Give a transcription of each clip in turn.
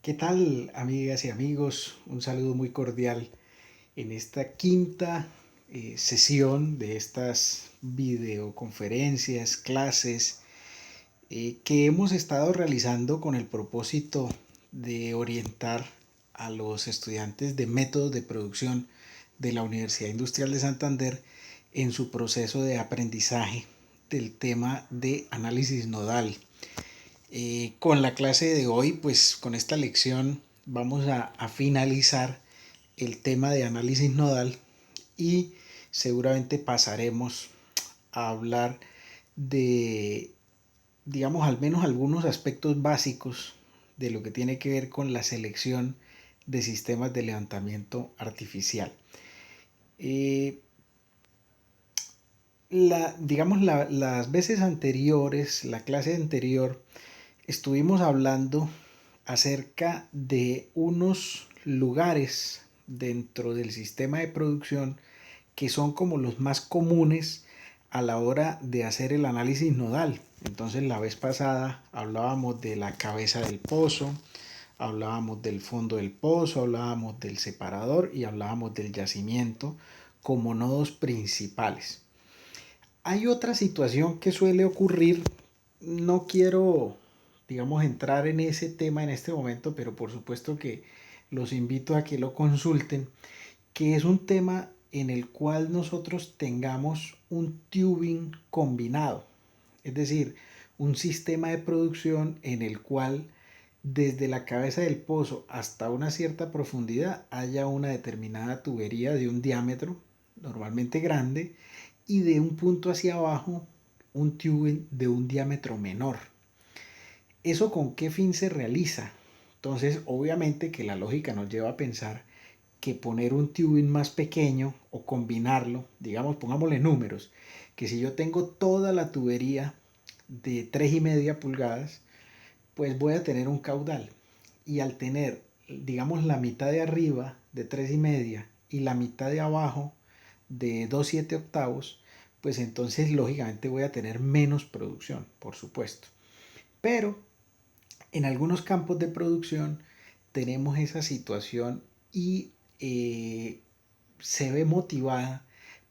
¿Qué tal, amigas y amigos? Un saludo muy cordial en esta quinta sesión de estas videoconferencias, clases que hemos estado realizando con el propósito de orientar a los estudiantes de métodos de producción de la Universidad Industrial de Santander en su proceso de aprendizaje del tema de análisis nodal. Con la clase de hoy, pues con esta lección vamos a finalizar el tema de análisis nodal y seguramente pasaremos a hablar de, digamos, al menos algunos aspectos básicos de lo que tiene que ver con la selección de sistemas de levantamiento artificial. Eh, las veces anteriores, la clase anterior, estuvimos hablando acerca de unos lugares dentro del sistema de producción que son como los más comunes a la hora de hacer el análisis nodal. Entonces la vez pasada hablábamos de la cabeza del pozo, hablábamos del fondo del pozo, hablábamos del separador y hablábamos del yacimiento como nodos principales. Hay otra situación que suele ocurrir, no quiero, digamos, entrar en ese tema en este momento, pero por supuesto que los invito a que lo consulten, que es un tema en el cual nosotros tengamos un tubing combinado, es decir, un sistema de producción en el cual desde la cabeza del pozo hasta una cierta profundidad haya una determinada tubería de un diámetro normalmente grande y de un punto hacia abajo un tubing de un diámetro menor. ¿Eso con qué fin se realiza? Entonces, obviamente que la lógica nos lleva a pensar que poner un tubing más pequeño o combinarlo, digamos, pongámosle números, que si yo tengo toda la tubería de 3,5 pulgadas, pues voy a tener un caudal. Y al tener, digamos, la mitad de arriba de 3,5 y la mitad de abajo de 2,7 octavos, pues entonces lógicamente voy a tener menos producción, por supuesto. Pero en algunos campos de producción tenemos esa situación y se ve motivada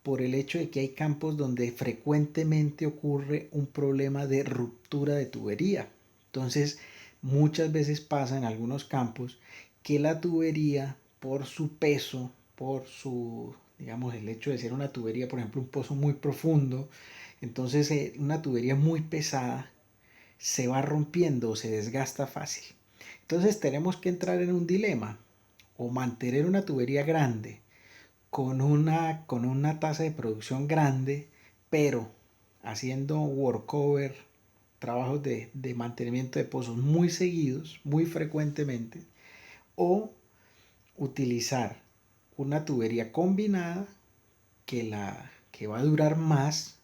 por el hecho de que hay campos donde frecuentemente ocurre un problema de ruptura de tubería. Entonces, muchas veces pasa en algunos campos que la tubería, por su peso, por su, digamos, el hecho de ser una tubería, por ejemplo, un pozo muy profundo, entonces una tubería muy pesada se va rompiendo o se desgasta fácil. Entonces tenemos que entrar en un dilema, o mantener una tubería grande con una tasa de producción grande, pero haciendo workover, trabajos de mantenimiento de pozos muy seguidos, muy frecuentemente, o utilizar una tubería combinada que va a durar más,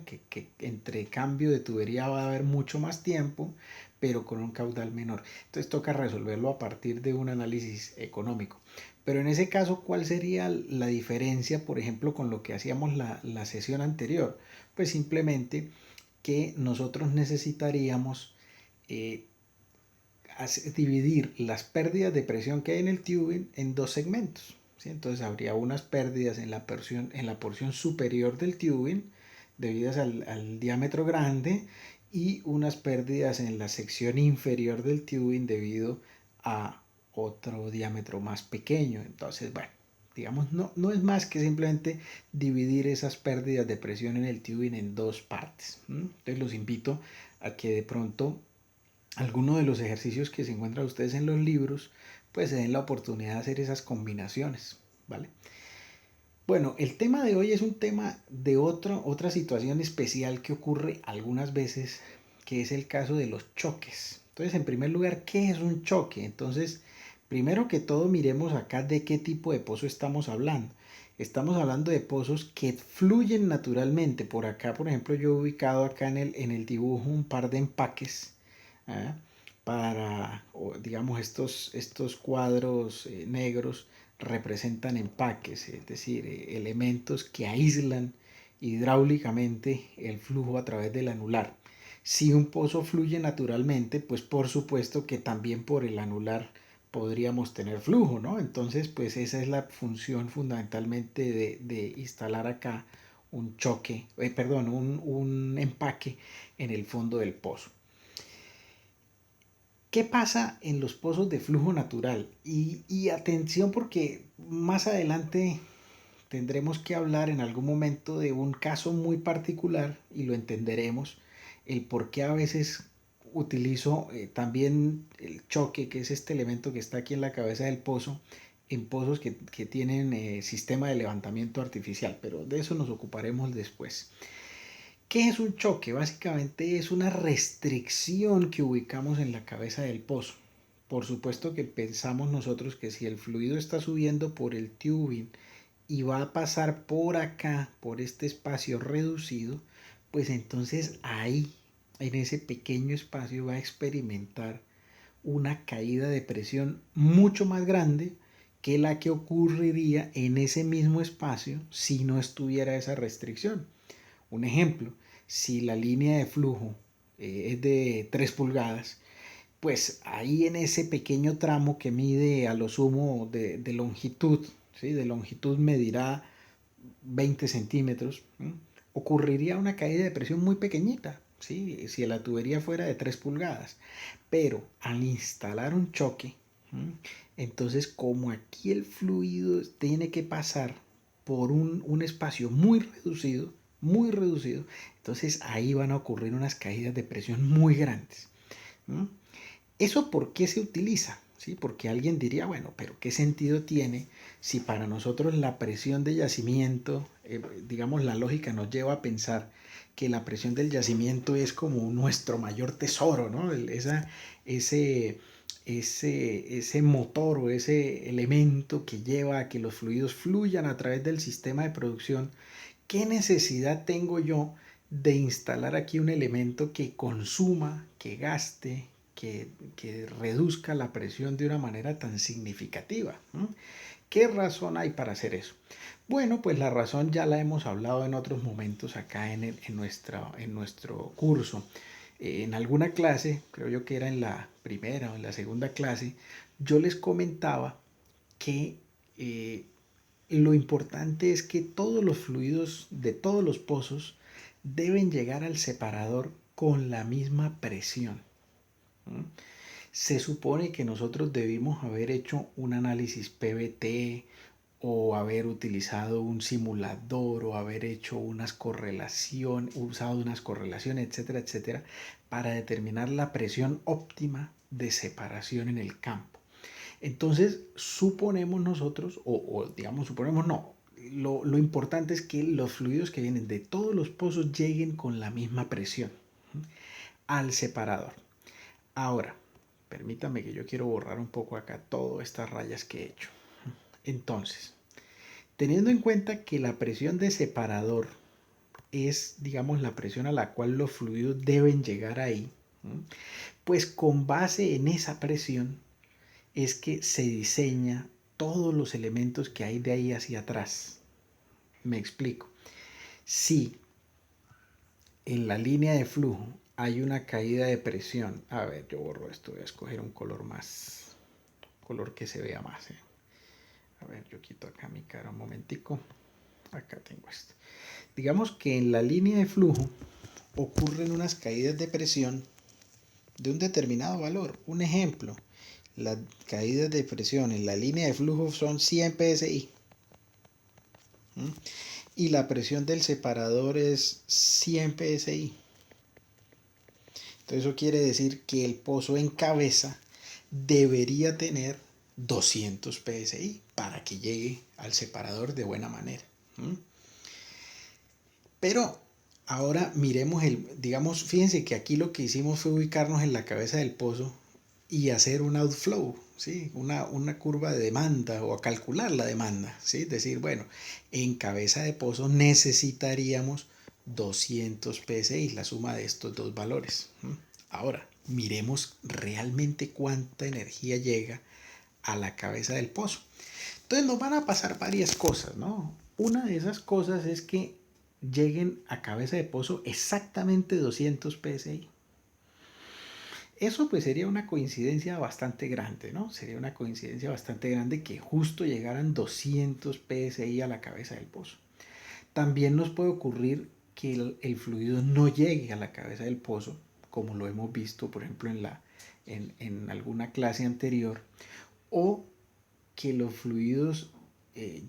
que entre cambio de tubería va a haber mucho más tiempo, pero con un caudal menor. Entonces toca resolverlo a partir de un análisis económico. Pero en ese caso, ¿cuál sería la diferencia, por ejemplo, con lo que hacíamos la sesión anterior? Pues simplemente que nosotros necesitaríamos eh, dividir las pérdidas de presión que hay en el tubing en dos segmentos. ¿Sí? Entonces habría unas pérdidas en la porción superior del tubing debidas al diámetro grande y unas pérdidas en la sección inferior del tubing debido a otro diámetro más pequeño. Entonces, bueno, digamos, no es más que simplemente dividir esas pérdidas de presión en el tubing en dos partes. Entonces los invito a que de pronto alguno de los ejercicios que se encuentran ustedes en los libros, pues se den la oportunidad de hacer esas combinaciones, ¿vale? Bueno, el tema de hoy es un tema de otra situación especial que ocurre algunas veces, que es el caso de los choques. Entonces, en primer lugar, ¿qué es un choque? Entonces, primero que todo, miremos acá de qué tipo de pozo estamos hablando. Estamos hablando de pozos que fluyen naturalmente. Por acá, por ejemplo, yo he ubicado acá en el dibujo un par de empaques, ¿ah? Para, digamos, estos cuadros negros representan empaques, es decir, elementos que aíslan hidráulicamente el flujo a través del anular. Si un pozo fluye naturalmente, pues por supuesto que también por el anular podríamos tener flujo, ¿no? Entonces, pues esa es la función fundamentalmente de instalar acá un choque, perdón, un empaque en el fondo del pozo. ¿Qué pasa en los pozos de flujo natural? Y atención porque más adelante tendremos que hablar en algún momento de un caso muy particular y lo entenderemos, el por qué a veces utilizo también el choque, que es este elemento que está aquí en la cabeza del pozo, en pozos que tienen sistema de levantamiento artificial, pero de eso nos ocuparemos después. ¿Qué es un choque? Básicamente es una restricción que ubicamos en la cabeza del pozo. Por supuesto que pensamos nosotros que si el fluido está subiendo por el tubing y va a pasar por acá, por este espacio reducido, pues entonces ahí, en ese pequeño espacio, va a experimentar una caída de presión mucho más grande que la que ocurriría en ese mismo espacio si no estuviera esa restricción. Un ejemplo, si la línea de flujo es de 3 pulgadas, pues ahí en ese pequeño tramo que mide a lo sumo de longitud, ¿sí? De longitud medirá 20 centímetros, ¿sí? Ocurriría una caída de presión muy pequeñita, ¿sí? Si la tubería fuera de 3 pulgadas. Pero al instalar un choque, ¿sí? Entonces como aquí el fluido tiene que pasar por un espacio muy reducido, entonces ahí van a ocurrir unas caídas de presión muy grandes. ¿Sí? ¿Eso por qué se utiliza? ¿Sí? Porque alguien diría, bueno, pero ¿qué sentido tiene si para nosotros la presión de yacimiento, digamos, la lógica nos lleva a pensar que la presión del yacimiento es como nuestro mayor tesoro, ¿no? Ese motor o ese elemento que lleva a que los fluidos fluyan a través del sistema de producción. ¿Qué necesidad tengo yo de instalar aquí un elemento que consuma, que gaste, que reduzca la presión de una manera tan significativa? ¿Qué razón hay para hacer eso? Bueno, pues la razón ya la hemos hablado en otros momentos acá en nuestro curso. En alguna clase, creo yo que era en la primera o en la segunda clase, yo les comentaba que lo importante es que todos los fluidos de todos los pozos deben llegar al separador con la misma presión. Se supone que nosotros debimos haber hecho un análisis PVT o haber utilizado un simulador o haber hecho usado unas correlaciones, etcétera, etcétera, para determinar la presión óptima de separación en el campo. Entonces, suponemos nosotros, digamos, suponemos no, lo importante es que los fluidos que vienen de todos los pozos lleguen con la misma presión al separador. Ahora, permítame que yo quiero borrar un poco acá todas estas rayas que he hecho. Entonces, teniendo en cuenta que la presión de separador es, digamos, la presión a la cual los fluidos deben llegar ahí, pues con base en esa presión es que se diseña todos los elementos que hay de ahí hacia atrás. Me explico. Si en la línea de flujo hay una caída de presión, a ver, yo borro esto, voy a escoger un color color que se vea más. A ver, yo quito acá mi cara un momentico. Acá tengo esto. Digamos que en la línea de flujo ocurren unas caídas de presión de un determinado valor. Un ejemplo, las caídas de presión en la línea de flujo son 100 psi. Y la presión del separador es 100 psi. Entonces eso quiere decir que el pozo en cabeza debería tener 200 psi para que llegue al separador de buena manera. Pero ahora miremos digamos, fíjense que aquí lo que hicimos fue ubicarnos en la cabeza del pozo y hacer un outflow, ¿sí? Una curva de demanda o a calcular la demanda, ¿sí? Es decir, bueno, en cabeza de pozo necesitaríamos 200 psi, la suma de estos dos valores. Ahora, miremos realmente cuánta energía llega a la cabeza del pozo. Entonces nos van a pasar varias cosas, ¿no? Una de esas cosas es que lleguen a cabeza de pozo exactamente 200 psi. Eso pues sería una coincidencia bastante grande, ¿no? Sería una coincidencia bastante grande que justo llegaran 200 psi a la cabeza del pozo. También nos puede ocurrir que el fluido no llegue a la cabeza del pozo, como lo hemos visto, por ejemplo, en alguna clase anterior, o que los fluidos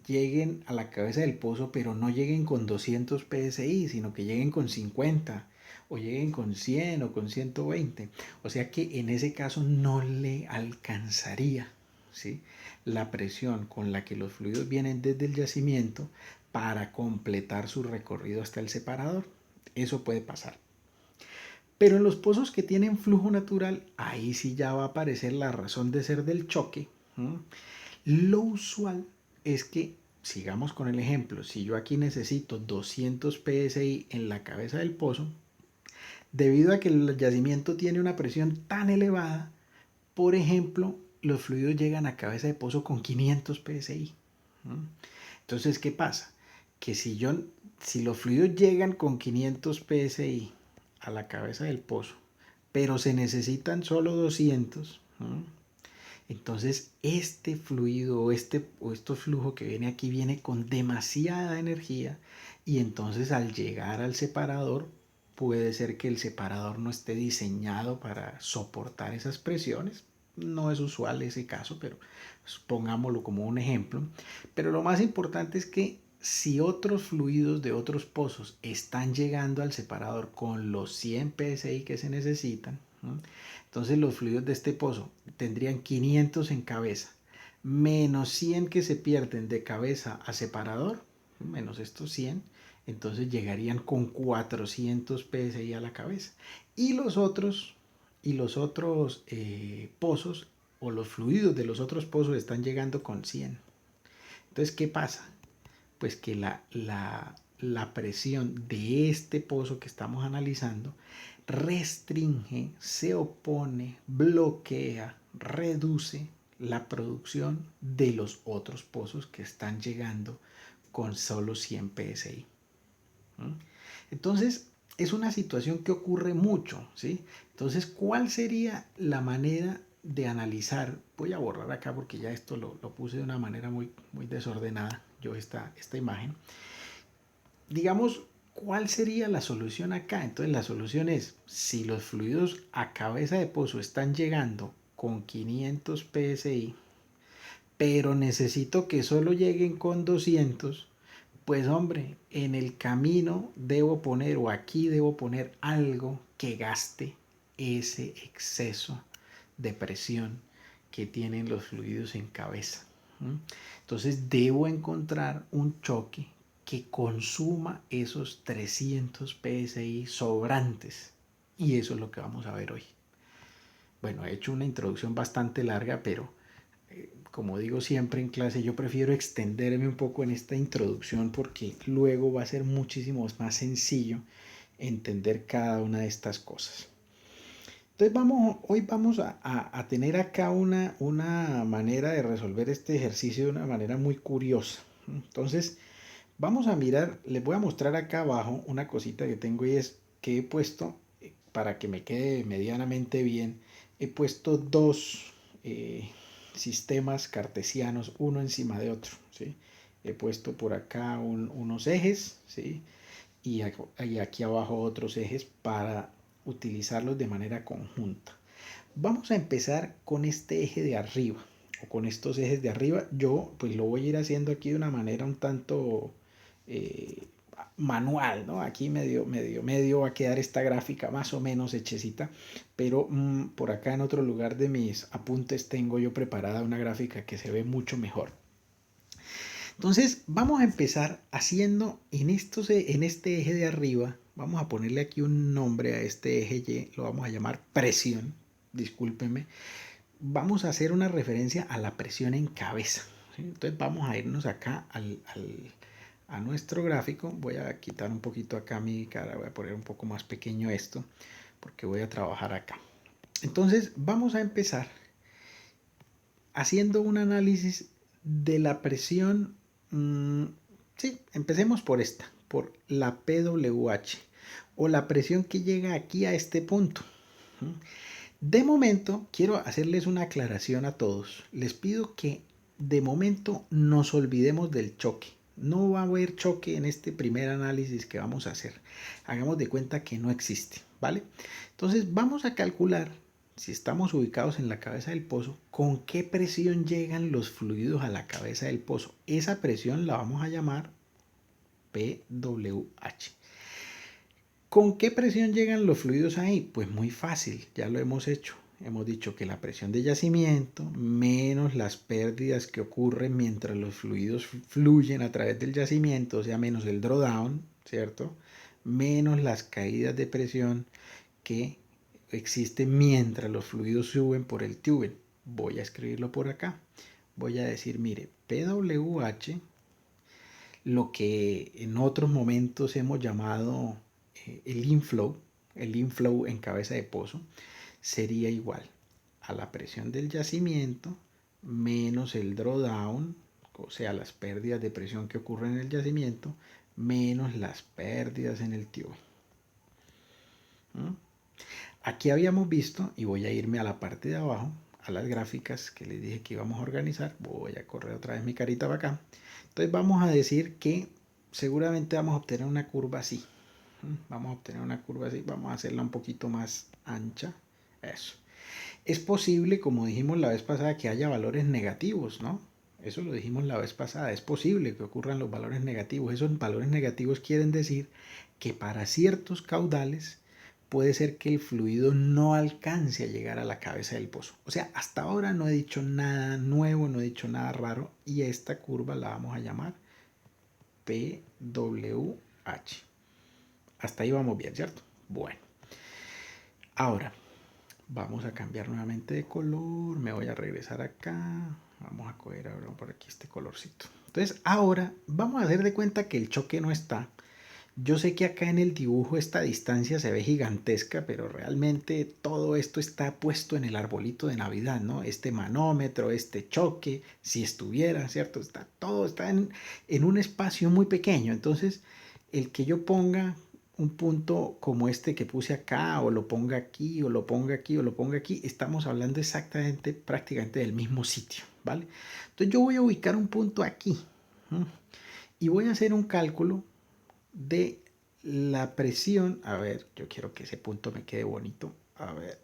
lleguen a la cabeza del pozo, pero no lleguen con 200 psi, sino que lleguen con 50 o lleguen con 100 o con 120. O sea que en ese caso no le alcanzaría, ¿sí?, la presión con la que los fluidos vienen desde el yacimiento para completar su recorrido hasta el separador. Eso puede pasar. Pero en los pozos que tienen flujo natural, ahí sí ya va a aparecer la razón de ser del choque. Lo usual es que, sigamos con el ejemplo, si yo aquí necesito 200 psi en la cabeza del pozo, debido a que el yacimiento tiene una presión tan elevada, por ejemplo, los fluidos llegan a cabeza de pozo con 500 psi. Entonces, ¿qué pasa? Que si los fluidos llegan con 500 psi a la cabeza del pozo, pero se necesitan solo 200, entonces este fluido o este flujo que viene aquí viene con demasiada energía, y entonces al llegar al separador puede ser que el separador no esté diseñado para soportar esas presiones. No es usual ese caso, pero pongámoslo como un ejemplo. Pero lo más importante es que si otros fluidos de otros pozos están llegando al separador con los 100 psi que se necesitan, entonces los fluidos de este pozo tendrían 500 en cabeza, menos 100 que se pierden de cabeza a separador, menos estos 100, entonces llegarían con 400 psi a la cabeza. Y los otros, pozos o los fluidos de los otros pozos están llegando con 100. Entonces, ¿qué pasa? Pues que la presión de este pozo que estamos analizando restringe, se opone, bloquea, reduce la producción de los otros pozos que están llegando con solo 100 psi. Entonces, es una situación que ocurre mucho, ¿sí? Entonces, ¿cuál sería la manera de analizar? Voy a borrar acá porque ya esto lo puse de una manera muy, muy desordenada, yo esta imagen. Digamos, ¿cuál sería la solución acá? Entonces la solución es, si los fluidos a cabeza de pozo están llegando con 500 psi, pero necesito que solo lleguen con 200, pues hombre, en el camino debo poner, o aquí debo poner algo que gaste ese exceso de presión que tienen los fluidos en cabeza. Entonces debo encontrar un choque que consuma esos 300 psi sobrantes. Y eso es lo que vamos a ver hoy. Bueno, he hecho una introducción bastante larga, pero como digo siempre en clase, yo prefiero extenderme un poco en esta introducción porque luego va a ser muchísimo más sencillo entender cada una de estas cosas. Entonces hoy vamos a tener acá una manera de resolver este ejercicio de una manera muy curiosa. Entonces vamos a mirar, les voy a mostrar acá abajo una cosita que tengo, y es que he puesto, para que me quede medianamente bien, he puesto dos sistemas cartesianos uno encima de otro, ¿sí? He puesto por acá unos ejes, ¿sí? Y aquí abajo otros ejes para utilizarlos de manera conjunta. Vamos a empezar con este eje de arriba, o con estos ejes de arriba. Yo pues lo voy a ir haciendo aquí de una manera un tanto manual, ¿no? Aquí medio va a quedar esta gráfica más o menos hechecita, pero por acá en otro lugar de mis apuntes tengo yo preparada una gráfica que se ve mucho mejor. Entonces vamos a empezar haciendo en este eje de arriba, vamos a ponerle aquí un nombre a este eje Y, lo vamos a llamar presión, discúlpenme. Vamos a hacer una referencia a la presión en cabeza, ¿sí? Entonces vamos a irnos acá a nuestro gráfico. Voy a quitar un poquito acá mi cara, voy a poner un poco más pequeño esto, porque voy a trabajar acá. Entonces vamos a empezar haciendo un análisis de la presión. Sí, empecemos por esta, por la PWH, o la presión que llega aquí a este punto. De momento, quiero hacerles una aclaración a todos. Les pido que de momento nos olvidemos del choque. No va a haber choque en este primer análisis que vamos a hacer. Hagamos de cuenta que no existe, ¿vale? Entonces vamos a calcular, si estamos ubicados en la cabeza del pozo, con qué presión llegan los fluidos a la cabeza del pozo. Esa presión la vamos a llamar PWH. ¿Con qué presión llegan los fluidos ahí? Pues muy fácil, ya lo hemos hecho. Hemos dicho que la presión de yacimiento menos las pérdidas que ocurren mientras los fluidos fluyen a través del yacimiento, o sea, menos el drawdown, ¿cierto? Menos las caídas de presión que existen mientras los fluidos suben por el tubing. Voy a escribirlo por acá. Voy a decir, mire, PWH, lo que en otros momentos hemos llamado el inflow en cabeza de pozo, sería igual a la presión del yacimiento menos el drawdown, o sea, las pérdidas de presión que ocurren en el yacimiento, menos las pérdidas en el tubing. Aquí habíamos visto, y voy a irme a la parte de abajo, a las gráficas que les dije que íbamos a organizar. Voy a correr otra vez mi carita para acá. Entonces vamos a decir que seguramente vamos a obtener una curva así. Vamos a obtener una curva así, vamos a hacerla un poquito más ancha. Eso. Es posible, como dijimos la vez pasada, que haya valores negativos, ¿no? Eso lo dijimos la vez pasada. Es posible que ocurran los valores negativos. Esos valores negativos quieren decir que para ciertos caudales puede ser que el fluido no alcance a llegar a la cabeza del pozo. O sea, hasta ahora no he dicho nada nuevo, no he dicho nada raro, y esta curva la vamos a llamar PWH. Hasta ahí vamos bien, ¿cierto? Bueno. Ahora, vamos a cambiar nuevamente de color. Me voy a regresar acá. Vamos a coger ahora por aquí este colorcito. Entonces, ahora vamos a hacer de cuenta que el choque no está. Yo sé que acá en el dibujo esta distancia se ve gigantesca, pero realmente todo esto está puesto en el arbolito de Navidad, ¿no? Este manómetro, este choque, si estuviera, ¿cierto? Todo está en un espacio muy pequeño. Entonces, el que yo ponga un punto como este que puse acá, o lo ponga aquí, o lo ponga aquí, o lo ponga aquí, estamos hablando exactamente, prácticamente del mismo sitio, ¿vale? Entonces yo voy a ubicar un punto aquí, ¿no? Y voy a hacer un cálculo de la presión. A ver, yo quiero que ese punto me quede bonito. A ver,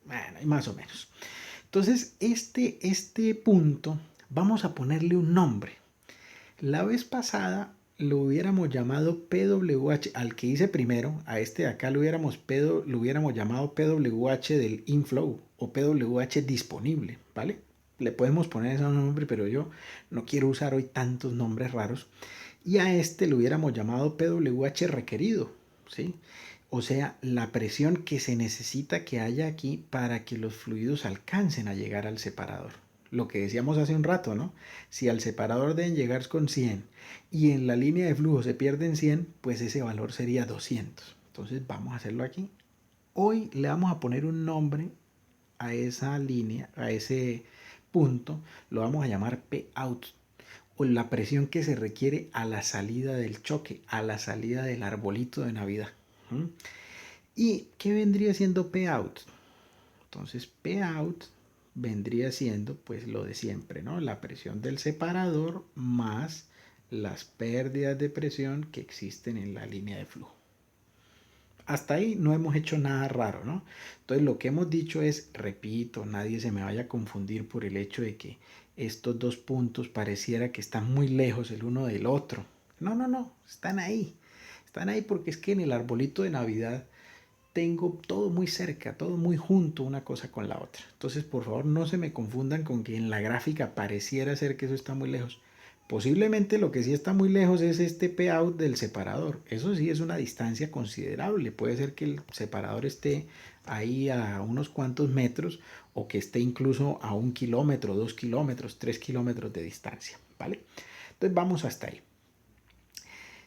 bueno, más o menos. Entonces, este punto, vamos a ponerle un nombre. La vez pasada lo hubiéramos llamado PWH, al que hice primero, a este de acá lo hubiéramos llamado PWH del inflow o PWH disponible, ¿vale? Le podemos poner ese nombre, pero yo no quiero usar hoy tantos nombres raros. Y a este lo hubiéramos llamado PWH requerido, ¿sí? O sea, la presión que se necesita que haya aquí para que los fluidos alcancen a llegar al separador. Lo que decíamos hace un rato, ¿no? Si al separador deben llegar con 100 y en la línea de flujo se pierden 100, pues ese valor sería 200. Entonces vamos a hacerlo aquí. Hoy le vamos a poner un nombre a esa línea, a ese punto, lo vamos a llamar Pout, o la presión que se requiere a la salida del choque, a la salida del arbolito de Navidad. ¿Y qué vendría siendo Pout? Entonces Pout vendría siendo pues lo de siempre, ¿no? La presión del separador más las pérdidas de presión que existen en la línea de flujo. Hasta ahí no hemos hecho nada raro, ¿no? Entonces lo que hemos dicho es, repito, nadie se me vaya a confundir por el hecho de que estos dos puntos pareciera que están muy lejos el uno del otro. No, no, no, están ahí. Están ahí porque es que en el arbolito de Navidad tengo todo muy cerca, todo muy junto una cosa con la otra. Entonces, por favor, no se me confundan con que en la gráfica pareciera ser que eso está muy lejos. Posiblemente lo que sí está muy lejos es este Pout del separador. Eso sí es una distancia considerable. Puede ser que el separador esté ahí a unos cuantos metros o que esté incluso a 1 kilómetro, 2 kilómetros, 3 kilómetros de distancia, ¿vale? Entonces vamos hasta ahí.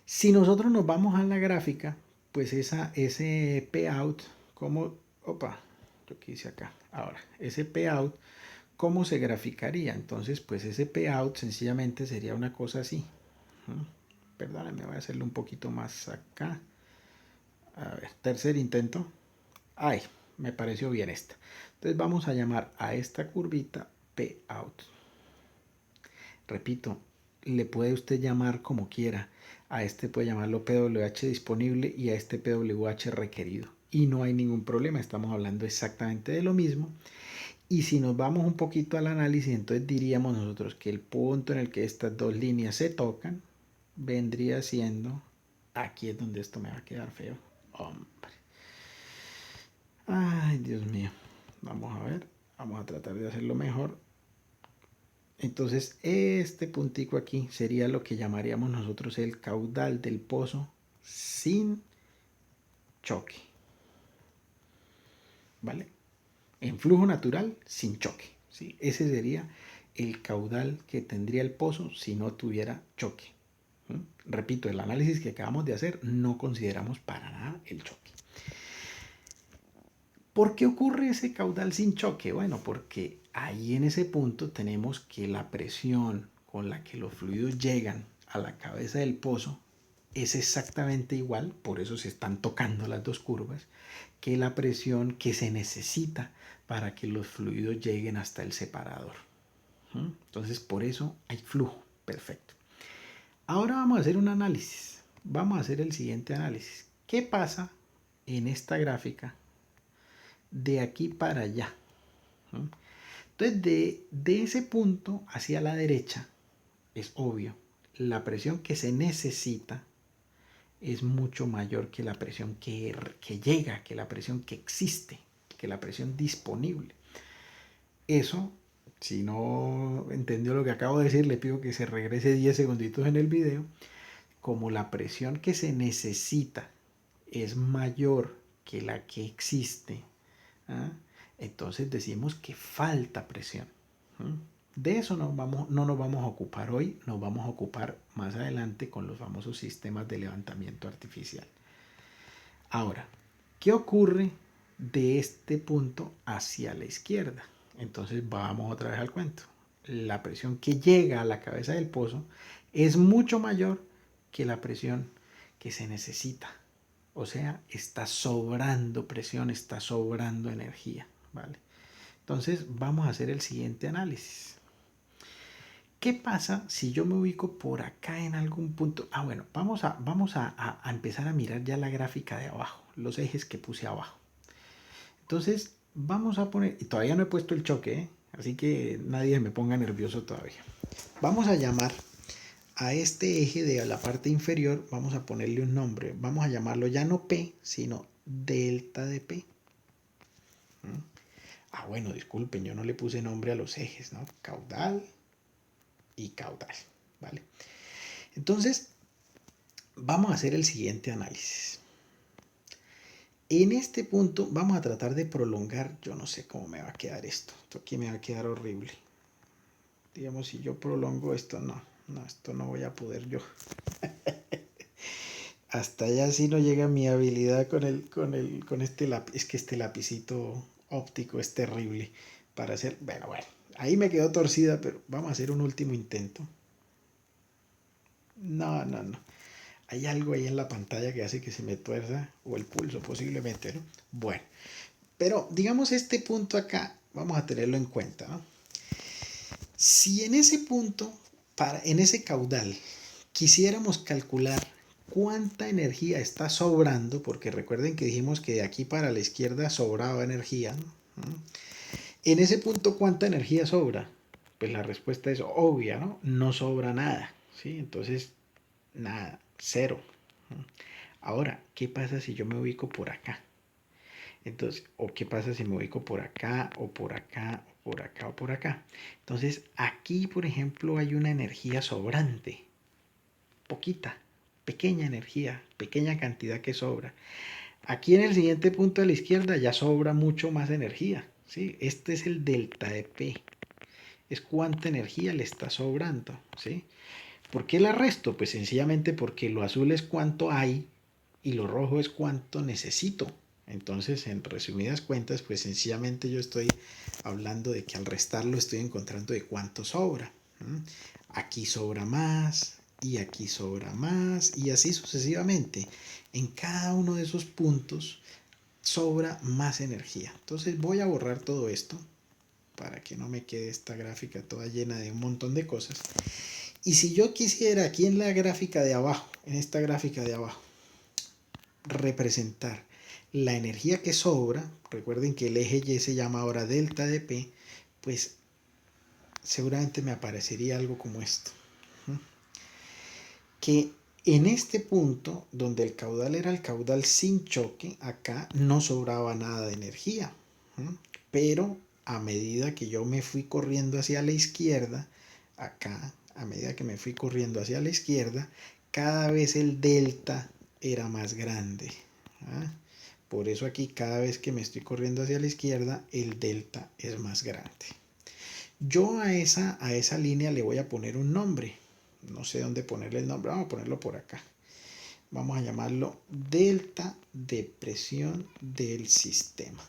Si nosotros nos vamos a la gráfica, pues ese Pout, como, opa, yo qué hice acá, ahora, ese Pout, ¿cómo se graficaría? Entonces, pues ese Pout sencillamente sería una cosa así. Perdónenme, voy a hacerlo un poquito más acá. A ver, tercer intento. Ay, me pareció bien esta. Entonces vamos a llamar a esta curvita P out. Repito, le puede usted llamar como quiera. A este puede llamarlo PWH disponible y a este PWH requerido. Y no hay ningún problema, estamos hablando exactamente de lo mismo. Y si nos vamos un poquito al análisis, entonces diríamos nosotros que el punto en el que estas dos líneas se tocan vendría siendo, aquí es donde esto me va a quedar feo, hombre. Ay, Dios mío. Vamos a ver, vamos a tratar de hacerlo mejor. Entonces este puntico aquí sería lo que llamaríamos nosotros el caudal del pozo sin choque. ¿Vale? En flujo natural sin choque. ¿Sí? Ese sería el caudal que tendría el pozo si no tuviera choque. ¿Mm? Repito, el análisis que acabamos de hacer no consideramos para nada el choque. ¿Por qué ocurre ese caudal sin choque? Bueno, porque ahí en ese punto tenemos que la presión con la que los fluidos llegan a la cabeza del pozo es exactamente igual, por eso se están tocando las dos curvas, que la presión que se necesita para que los fluidos lleguen hasta el separador. Entonces, por eso hay flujo. Perfecto. Ahora vamos a hacer un análisis. Vamos a hacer el siguiente análisis. ¿Qué pasa en esta gráfica de aquí para allá? Entonces, de ese punto hacia la derecha, es obvio, la presión que se necesita es mucho mayor que la presión que llega, que la presión que existe, que la presión disponible. Eso, si no entendió lo que acabo de decir, le pido que se regrese 10 segunditos en el video. Como la presión que se necesita es mayor que la que existe, ¿ah? Entonces decimos que falta presión. De eso no nos vamos a ocupar hoy, nos vamos a ocupar más adelante con los famosos sistemas de levantamiento artificial. Ahora, ¿qué ocurre de este punto hacia la izquierda? Entonces vamos otra vez al cuento. La presión que llega a la cabeza del pozo es mucho mayor que la presión que se necesita. O sea, está sobrando presión, está sobrando energía, ¿vale? Entonces vamos a hacer el siguiente análisis. ¿Qué pasa si yo me ubico por acá en algún punto? Bueno, vamos a empezar a mirar ya la gráfica de abajo, los ejes que puse abajo. Entonces vamos a poner, y todavía no he puesto el choque, así que nadie me ponga nervioso todavía. Vamos a llamar a este eje de la parte inferior, vamos a ponerle un nombre. Vamos a llamarlo ya no P, sino delta de P. Bueno, disculpen, yo no le puse nombre a los ejes, ¿no? Caudal y caudal, ¿vale? Entonces, vamos a hacer el siguiente análisis. En este punto vamos a tratar de prolongar, yo no sé cómo me va a quedar esto aquí me va a quedar horrible. Digamos, si yo prolongo esto, no, esto no voy a poder yo. Hasta allá sí no llega mi habilidad con este lápiz. Es que este lapicito óptico es terrible para hacer. Bueno, ahí me quedó torcida, pero vamos a hacer un último intento. No. Hay algo ahí en la pantalla que hace que se me tuerza, o el pulso posiblemente, ¿no? Bueno, pero digamos este punto acá, vamos a tenerlo en cuenta, ¿no? Si en ese punto, en ese caudal, quisiéramos calcular cuánta energía está sobrando, porque recuerden que dijimos que de aquí para la izquierda sobraba energía, ¿no? En ese punto, ¿cuánta energía sobra? Pues la respuesta es obvia, ¿no? No sobra nada, ¿sí? Entonces, nada, cero. Ahora, ¿qué pasa si yo me ubico por acá? Entonces, ¿o qué pasa si me ubico por acá, o por acá, o por acá, o por acá? Entonces, aquí, por ejemplo, hay una energía sobrante. Poquita, pequeña energía, pequeña cantidad que sobra. Aquí en el siguiente punto a la izquierda ya sobra mucho más energía, ¿sí? Este es el delta de P. Es cuánta energía le está sobrando, ¿sí? ¿Por qué la resto? Pues sencillamente porque lo azul es cuánto hay y lo rojo es cuánto necesito. Entonces, en resumidas cuentas, pues sencillamente yo estoy hablando de que al restarlo estoy encontrando de cuánto sobra. Aquí sobra más y aquí sobra más y así sucesivamente. En cada uno de esos puntos sobra más energía. Entonces voy a borrar todo esto para que no me quede esta gráfica toda llena de un montón de cosas. Y si yo quisiera aquí en la gráfica de abajo, en esta gráfica de abajo, representar la energía que sobra, recuerden que el eje Y se llama ahora delta de P, pues seguramente me aparecería algo como esto. Que en este punto, donde el caudal era el caudal sin choque, acá no sobraba nada de energía. Pero a medida que yo me fui corriendo hacia la izquierda, acá, a medida que me fui corriendo hacia la izquierda, cada vez el delta era más grande. Por eso aquí cada vez que me estoy corriendo hacia la izquierda, el delta es más grande. Yo a esa línea le voy a poner un nombre. No sé dónde ponerle el nombre. Vamos a ponerlo por acá. Vamos a llamarlo delta de presión del sistema.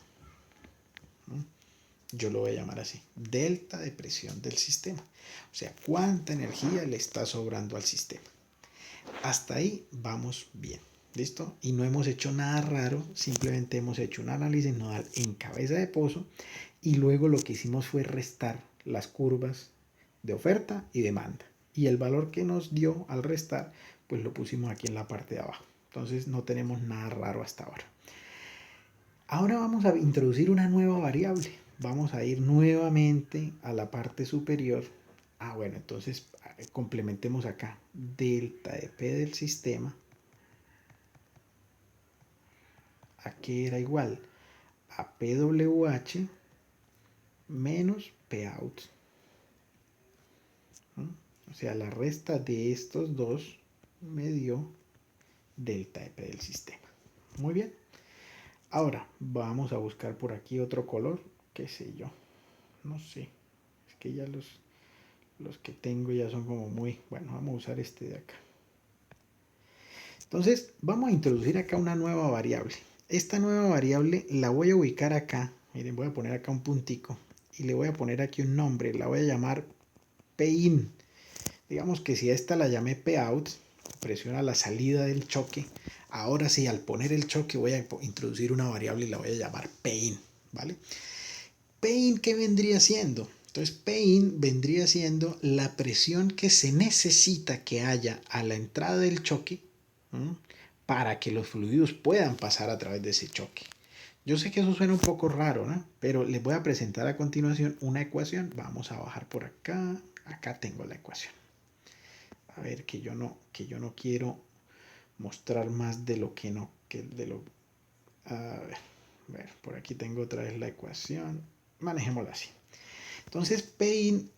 Yo lo voy a llamar así. Delta de presión del sistema. O sea, cuánta energía le está sobrando al sistema. Hasta ahí vamos bien. ¿Listo? Y no hemos hecho nada raro. Simplemente hemos hecho un análisis nodal en cabeza de pozo. Y luego lo que hicimos fue restar las curvas de oferta y demanda. Y el valor que nos dio al restar, pues lo pusimos aquí en la parte de abajo. Entonces no tenemos nada raro hasta ahora. Ahora vamos a introducir una nueva variable. Vamos a ir nuevamente a la parte superior. Bueno, entonces complementemos acá. Delta de P del sistema. Aquí era igual a PWH menos Pout. O sea, la resta de estos dos me dio delta de P del sistema. Muy bien. Ahora vamos a buscar por aquí otro color. ¿Qué sé yo? No sé. Es que ya los que tengo ya son como muy... Bueno, vamos a usar este de acá. Entonces, vamos a introducir acá una nueva variable. Esta nueva variable la voy a ubicar acá. Miren, voy a poner acá un puntico. Y le voy a poner aquí un nombre. La voy a llamar Pin. Digamos que si a esta la llamé Pout, presiona la salida del choque. Ahora sí, al poner el choque voy a introducir una variable y la voy a llamar Pin, ¿vale? Pin, ¿qué vendría siendo? Entonces, Pin vendría siendo la presión que se necesita que haya a la entrada del choque para que los fluidos puedan pasar a través de ese choque. Yo sé que eso suena un poco raro, ¿no? Pero les voy a presentar a continuación una ecuación. Vamos a bajar por acá. Acá tengo la ecuación. A ver, que yo no quiero mostrar más de lo que no, que de lo... A ver, por aquí tengo otra vez la ecuación. Manejémosla así. Entonces, Pin,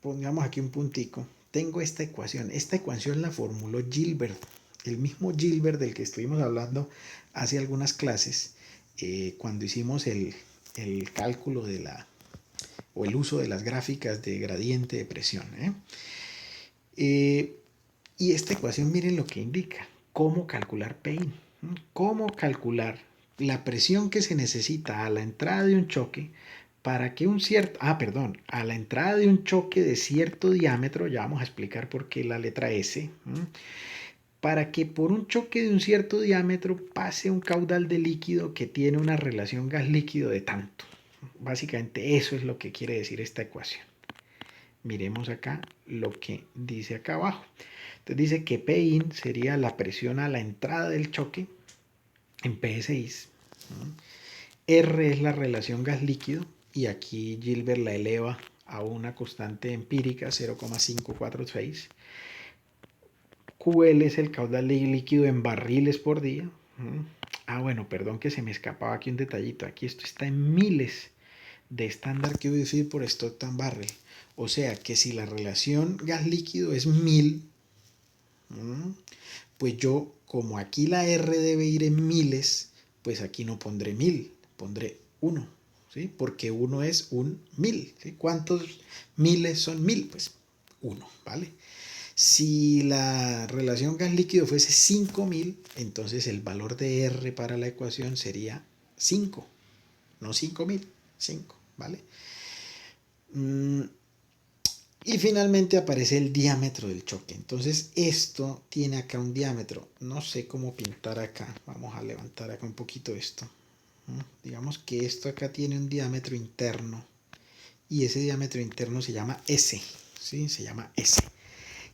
pongamos aquí un puntico. Tengo esta ecuación. Esta ecuación la formuló Gilbert. El mismo Gilbert del que estuvimos hablando hace algunas clases, cuando hicimos el cálculo de o el uso de las gráficas de gradiente de presión. Y esta ecuación, miren lo que indica. ¿Cómo calcular Pin? ¿Cómo calcular la presión que se necesita a la entrada de un choque para que a la entrada de un choque de cierto diámetro, ya vamos a explicar por qué la letra S, para que por un choque de un cierto diámetro pase un caudal de líquido que tiene una relación gas-líquido de tanto? Básicamente eso es lo que quiere decir esta ecuación. Miremos acá lo que dice acá abajo. Entonces dice que Pin sería la presión a la entrada del choque en PSI. R es la relación gas-líquido y aquí Gilbert la eleva a una constante empírica 0,546. QL es el caudal de líquido en barriles por día. Bueno, perdón que se me escapaba aquí un detallito. Aquí esto está en miles de estándar cubic por Stockton barrel. O sea que si la relación gas-líquido es 1000, pues yo, como aquí la R debe ir en miles, pues aquí no pondré 1000, pondré 1, ¿sí? Porque 1 es un 1000, ¿sí? ¿Cuántos miles son 1000? Pues 1, ¿vale? Si la relación gas-líquido fuese 5000, entonces el valor de R para la ecuación sería 5, no 5000, 5, ¿vale? Y finalmente aparece el diámetro del choque. Entonces esto tiene acá un diámetro. No sé cómo pintar acá. Vamos a levantar acá un poquito esto. Digamos que esto acá tiene un diámetro interno. Y ese diámetro interno se llama S. ¿Sí? Se llama S.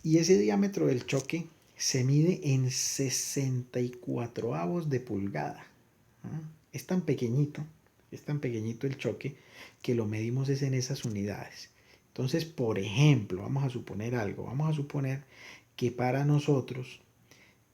Y ese diámetro del choque se mide en 64avos de pulgada. Es tan pequeñito, el choque, que lo medimos es en esas unidades. Entonces, por ejemplo, vamos a suponer algo. Vamos a suponer que para nosotros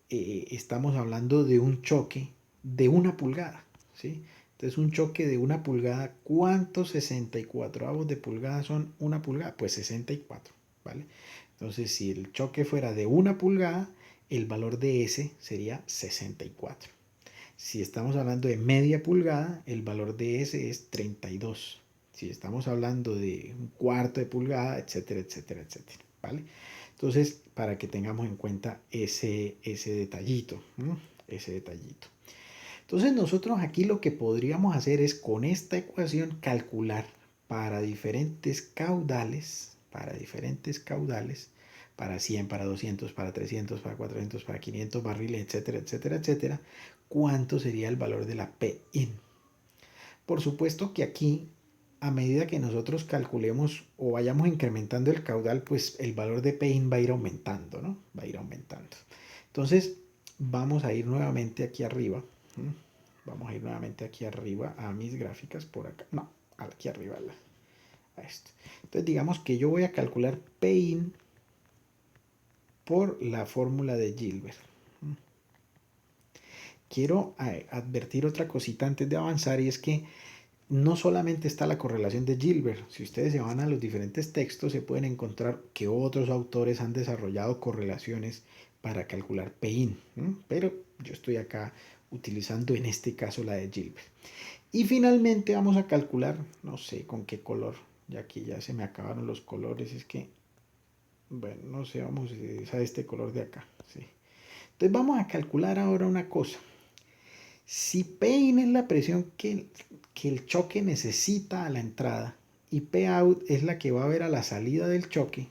estamos hablando de un choque de 1 pulgada. ¿Sí? Entonces, un choque de 1 pulgada, ¿cuántos 64avos de pulgada son 1 pulgada? Pues 64, ¿vale? Entonces, si el choque fuera de 1 pulgada, el valor de S sería 64. Si estamos hablando de media pulgada, el valor de S es 32. Si estamos hablando de un cuarto de pulgada, etcétera, etcétera, etcétera, ¿vale? Entonces, para que tengamos en cuenta ese detallito, ¿no? Ese detallito. Entonces, nosotros aquí lo que podríamos hacer es con esta ecuación calcular para diferentes caudales, para 100, para 200, para 300, para 400, para 500 barriles, etcétera, etcétera, etcétera, cuánto sería el valor de la P-IN. Por supuesto que aquí, a medida que nosotros calculemos o vayamos incrementando el caudal, pues el valor de P-IN va a ir aumentando, ¿no? Va a ir aumentando. Entonces, vamos a ir nuevamente aquí arriba. Vamos a ir nuevamente aquí arriba a mis gráficas por acá. No, aquí arriba a esto. Entonces, digamos que yo voy a calcular P-IN por la fórmula de Gilbert. Quiero advertir otra cosita antes de avanzar, y es que no solamente está la correlación de Gilbert. Si ustedes se van a los diferentes textos, se pueden encontrar que otros autores han desarrollado correlaciones para calcular P-IN, pero yo estoy acá utilizando en este caso la de Gilbert. Y finalmente vamos a calcular, no sé con qué color, ya aquí ya se me acabaron los colores, es que, bueno, no sé, vamos a utilizar este color de acá, ¿sí? Entonces vamos a calcular ahora una cosa. Si P-IN es la presión que el choque necesita a la entrada y P-out es la que va a haber a la salida del choque,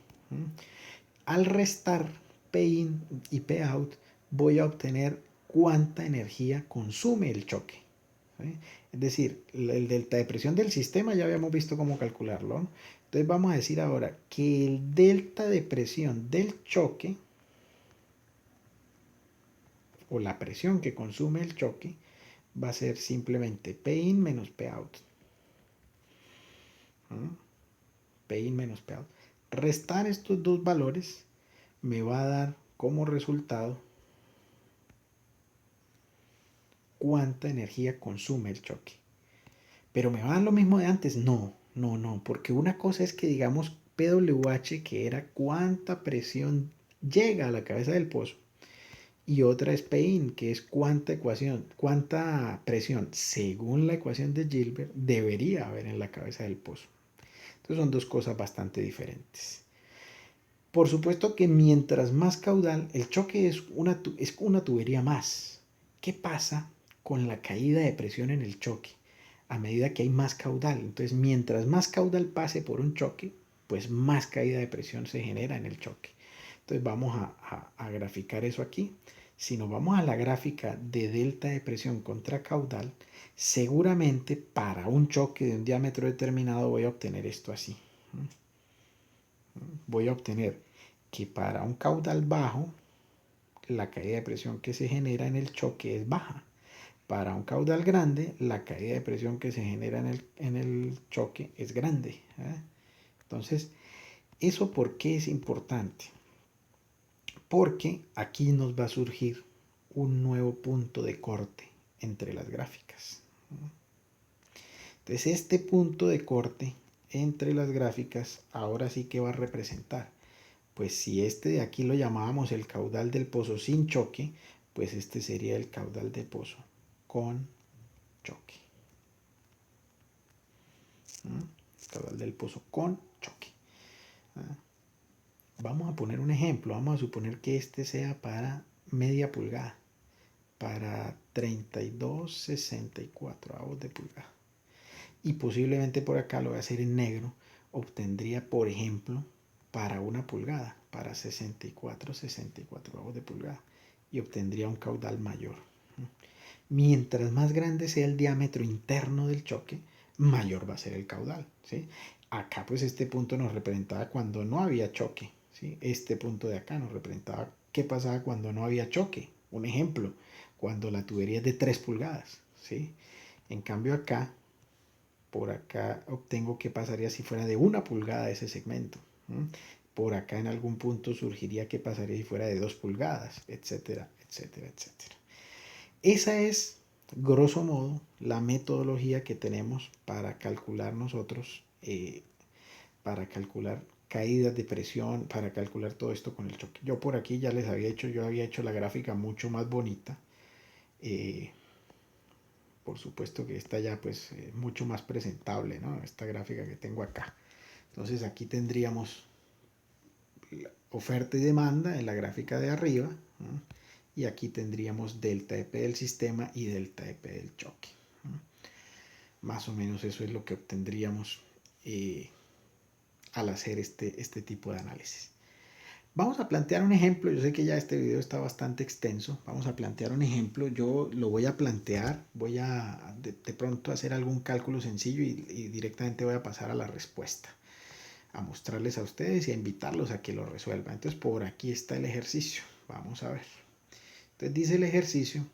al restar P-IN y P-out voy a obtener cuánta energía consume el choque. ¿Sí? Es decir, el delta de presión del sistema ya habíamos visto cómo calcularlo, ¿no? Entonces vamos a decir ahora que el delta de presión del choque, o la presión que consume el choque, va a ser simplemente P-IN menos P-out. P-IN menos P-out. Restar estos dos valores me va a dar como resultado cuánta energía consume el choque. Pero me va a dar lo mismo de antes. No, no, no, porque una cosa es que digamos PWH, que era cuánta presión llega a la cabeza del pozo, y otra es P-IN, que es cuánta presión, según la ecuación de Gilbert, debería haber en la cabeza del pozo. Entonces son dos cosas bastante diferentes. Por supuesto que mientras más caudal, el choque es una tubería más. ¿Qué pasa con la caída de presión en el choque? A medida que hay más caudal. Entonces, mientras más caudal pase por un choque, pues más caída de presión se genera en el choque. Entonces vamos a graficar eso aquí. Si nos vamos a la gráfica de delta de presión contra caudal, seguramente para un choque de un diámetro determinado voy a obtener esto así. Voy a obtener que para un caudal bajo, la caída de presión que se genera en el choque es baja. Para un caudal grande, la caída de presión que se genera en el choque es grande. Entonces, ¿eso por qué es importante? Porque aquí nos va a surgir un nuevo punto de corte entre las gráficas. Entonces, este punto de corte entre las gráficas ahora sí que va a representar, pues si este de aquí lo llamábamos el caudal del pozo sin choque, pues este sería el caudal del pozo con choque. El caudal del pozo con choque. Vamos a poner un ejemplo. Vamos a suponer que este sea para media pulgada, para 32,64 de pulgada. Y posiblemente por acá lo voy a hacer en negro. Obtendría, por ejemplo, para 1 pulgada, para 64 de pulgada, y obtendría un caudal mayor. Mientras más grande sea el diámetro interno del choque, mayor va a ser el caudal, ¿sí? Acá pues este punto nos representaba cuando no había choque, ¿sí? Este punto de acá nos representaba qué pasaba cuando no había choque. Un ejemplo, cuando la tubería es de 3 pulgadas, ¿sí? En cambio acá, por acá obtengo qué pasaría si fuera de 1 pulgada ese segmento. Por acá en algún punto surgiría qué pasaría si fuera de 2 pulgadas, etcétera, etcétera, etcétera. Esa es, grosso modo, la metodología que tenemos para calcular nosotros, para calcular caídas de presión, para calcular todo esto con el choque. Yo por aquí ya les había hecho, yo había hecho la gráfica mucho más bonita. Por supuesto que esta ya pues mucho más presentable, ¿no? Esta gráfica que tengo acá. Entonces aquí tendríamos oferta y demanda en la gráfica de arriba, ¿no? Y aquí tendríamos delta EP del sistema y delta EP del choque, ¿no? Más o menos eso es lo que obtendríamos al hacer este tipo de análisis. Vamos a plantear un ejemplo. Yo sé que ya este video está bastante extenso. Vamos a plantear un ejemplo. Yo lo voy a plantear. Voy a de pronto hacer algún cálculo sencillo y directamente voy a pasar a la respuesta. A mostrarles a ustedes y a invitarlos a que lo resuelvan. Entonces por aquí está el ejercicio. Vamos a ver. Entonces dice el ejercicio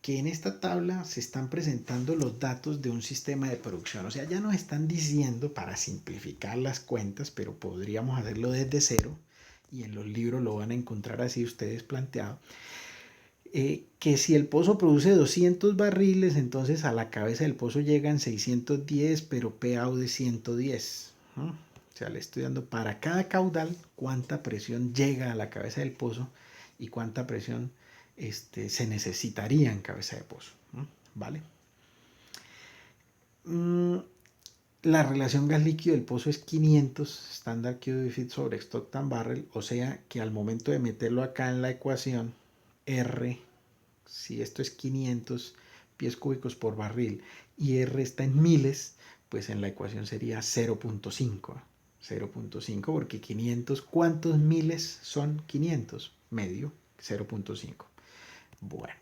que en esta tabla se están presentando los datos de un sistema de producción. O sea, ya nos están diciendo, para simplificar las cuentas, pero podríamos hacerlo desde cero, y en los libros lo van a encontrar así ustedes planteado, que si el pozo produce 200 barriles, entonces a la cabeza del pozo llegan 610, pero PAU de 110. ¿No? O sea, le estoy dando para cada caudal cuánta presión llega a la cabeza del pozo y cuánta presión se necesitaría en cabeza de pozo. ¿No? ¿Vale? La relación gas líquido del pozo es 500 estándar cubic feet sobre Stockton barrel, o sea que al momento de meterlo acá en la ecuación, R, si esto es 500 pies cúbicos por barril y R está en miles, pues en la ecuación sería 0.5. 0.5 porque 500, ¿cuántos miles son 500? Medio, 0.5. Bueno,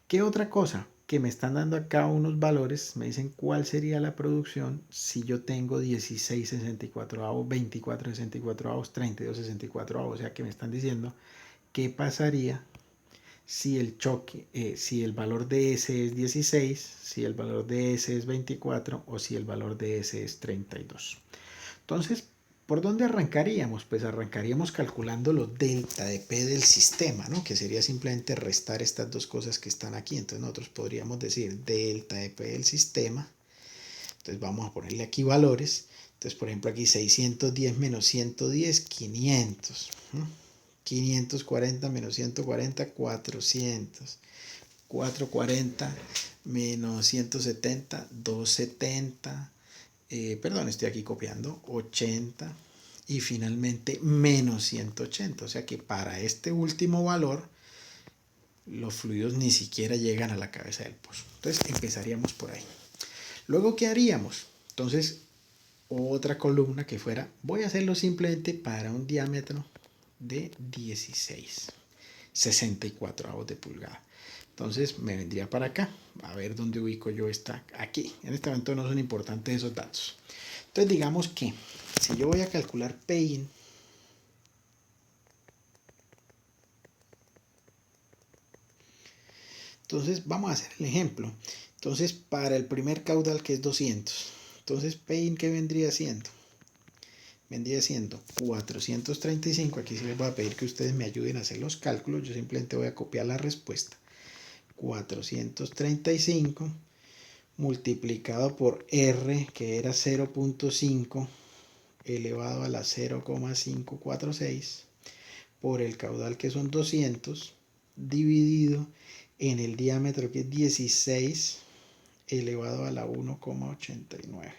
¿qué otra cosa? Que me están dando acá unos valores, me dicen cuál sería la producción si yo tengo 16,64 avos, 24,64 avos, 32,64 avos, o sea que me están diciendo qué pasaría si el choque, si el valor de S es 16, si el valor de S es 24 o si el valor de S es 32. Entonces, ¿por dónde arrancaríamos? Pues arrancaríamos calculando los delta de P del sistema, ¿no? Que sería simplemente restar estas dos cosas que están aquí. Entonces nosotros podríamos decir delta de P del sistema. Entonces vamos a ponerle aquí valores. Entonces, por ejemplo, aquí 610 menos 110, 500. 540 menos 140, 400. 440 menos 170, 270. Perdón, estoy aquí copiando, 80 y finalmente menos 180. O sea que para este último valor los fluidos ni siquiera llegan a la cabeza del pozo. Entonces empezaríamos por ahí. Luego, ¿qué haríamos? Entonces, otra columna que fuera, voy a hacerlo simplemente para un diámetro de 16, 64 avos de pulgada. Entonces me vendría para acá, a ver dónde ubico yo esta, aquí. En este momento no son importantes esos datos. Entonces digamos que si yo voy a calcular Pin, entonces vamos a hacer el ejemplo. Entonces para el primer caudal que es 200, entonces Pin, ¿qué vendría siendo? Vendría siendo 435, aquí sí les voy a pedir que ustedes me ayuden a hacer los cálculos, yo simplemente voy a copiar la respuesta. 435 multiplicado por R, que era 0.5 elevado a la 0,546 por el caudal, que son 200, dividido en el diámetro, que es 16 elevado a la 1,89.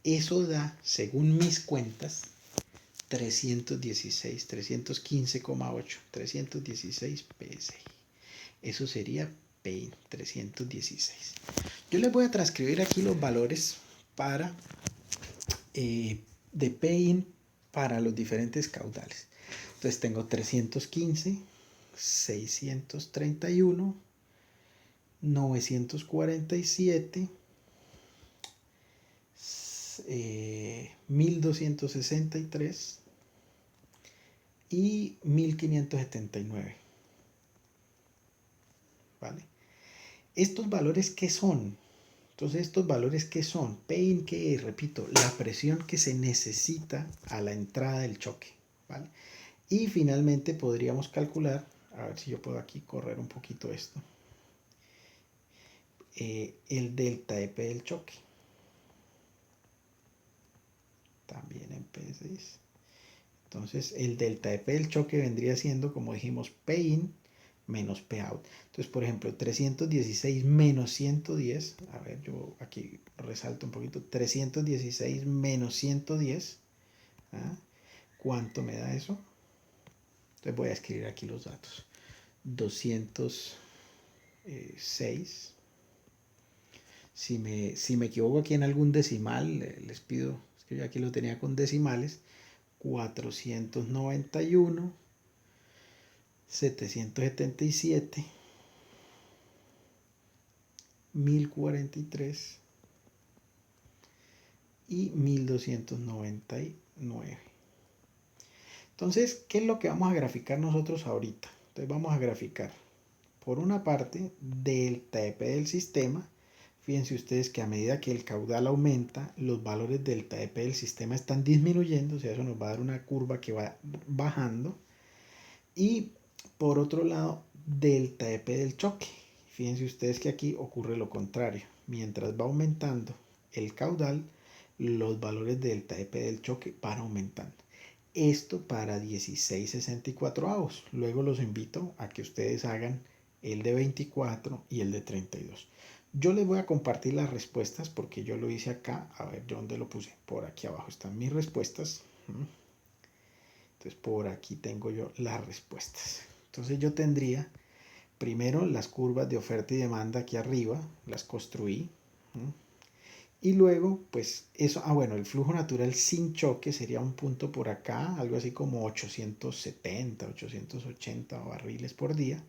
Eso da, según mis cuentas, 316, 315,8, 316 PSI. Eso sería P 316. Yo les voy a transcribir aquí los valores para de P-in para los diferentes caudales. Entonces tengo 315, 631, 947, 1263 y 1579. ¿Vale? ¿Estos valores qué son? Entonces, ¿estos valores qué son? P-in, que es, repito, la presión que se necesita a la entrada del choque. ¿Vale? Y finalmente podríamos calcular, a ver si yo puedo aquí correr un poquito esto, el delta de P del choque. También en P6. Entonces, el delta de P del choque vendría siendo, como dijimos, P-in menos P-out. Entonces, por ejemplo, 316 menos 110, a ver, yo aquí resalto un poquito, 316 menos 110, ¿ah? ¿Cuánto me da eso? Entonces voy a escribir aquí los datos. 206. Si me equivoco aquí en algún decimal, les pido, es que yo aquí lo tenía con decimales, 491, 777, 1043 y 1299. Entonces, ¿qué es lo que vamos a graficar nosotros ahorita? Entonces vamos a graficar, por una parte, delta de P del sistema. Fíjense ustedes que a medida que el caudal aumenta, los valores delta de P del sistema están disminuyendo, o sea, eso nos va a dar una curva que va bajando. Y por otro lado, delta de P del choque. Fíjense ustedes que aquí ocurre lo contrario. Mientras va aumentando el caudal, los valores de delta de P del choque van aumentando. Esto para 16/64. Luego los invito a que ustedes hagan el de 24 y el de 32. Yo les voy a compartir las respuestas porque yo lo hice acá. A ver, ¿yo dónde lo puse? Por aquí abajo están mis respuestas. Entonces por aquí tengo yo las respuestas. Entonces yo tendría primero las curvas de oferta y demanda aquí arriba, las construí. Y luego, pues eso, bueno, el flujo natural sin choque sería un punto por acá, algo así como 870, 880 barriles por día.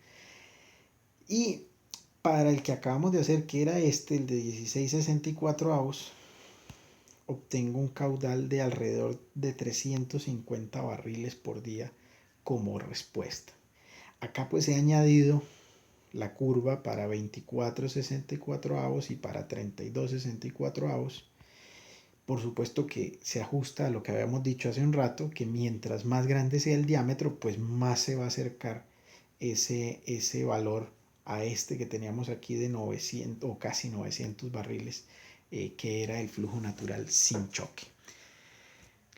Y para el que acabamos de hacer, que era este, el de 16/64, obtengo un caudal de alrededor de 350 barriles por día como respuesta. Acá pues he añadido la curva para 24/64 y para 32/64. Por supuesto que se ajusta a lo que habíamos dicho hace un rato, que mientras más grande sea el diámetro, pues más se va a acercar ese valor a este que teníamos aquí de 900 o casi 900 barriles, que era el flujo natural sin choque.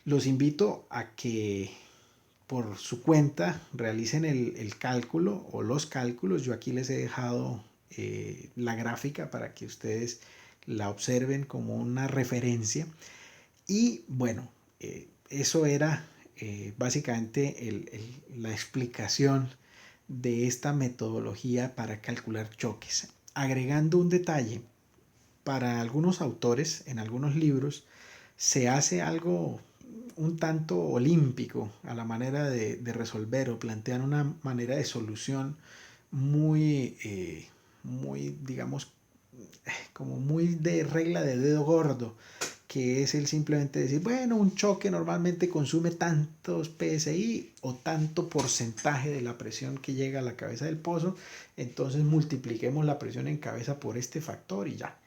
Los invito a que por su cuenta realicen el cálculo o los cálculos. Yo aquí les he dejado la gráfica para que ustedes la observen como una referencia. Y bueno, eso era básicamente la explicación de esta metodología para calcular choques. Agregando un detalle, para algunos autores, en algunos libros, se hace algo un tanto olímpico a la manera de resolver, o plantean una manera de solución muy, digamos, como muy de regla de dedo gordo, que es el simplemente decir, bueno, un choque normalmente consume tantos PSI o tanto porcentaje de la presión que llega a la cabeza del pozo, entonces multipliquemos la presión en cabeza por este factor y ya.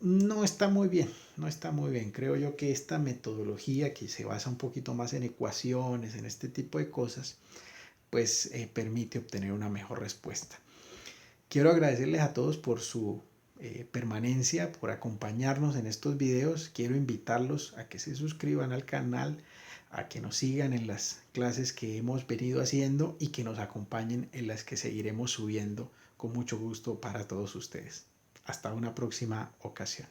No está muy bien, no está muy bien. Creo yo que esta metodología, que se basa un poquito más en ecuaciones, en este tipo de cosas, pues permite obtener una mejor respuesta. Quiero agradecerles a todos por su permanencia, por acompañarnos en estos videos. Quiero invitarlos a que se suscriban al canal, a que nos sigan en las clases que hemos venido haciendo y que nos acompañen en las que seguiremos subiendo con mucho gusto para todos ustedes. Hasta una próxima ocasión.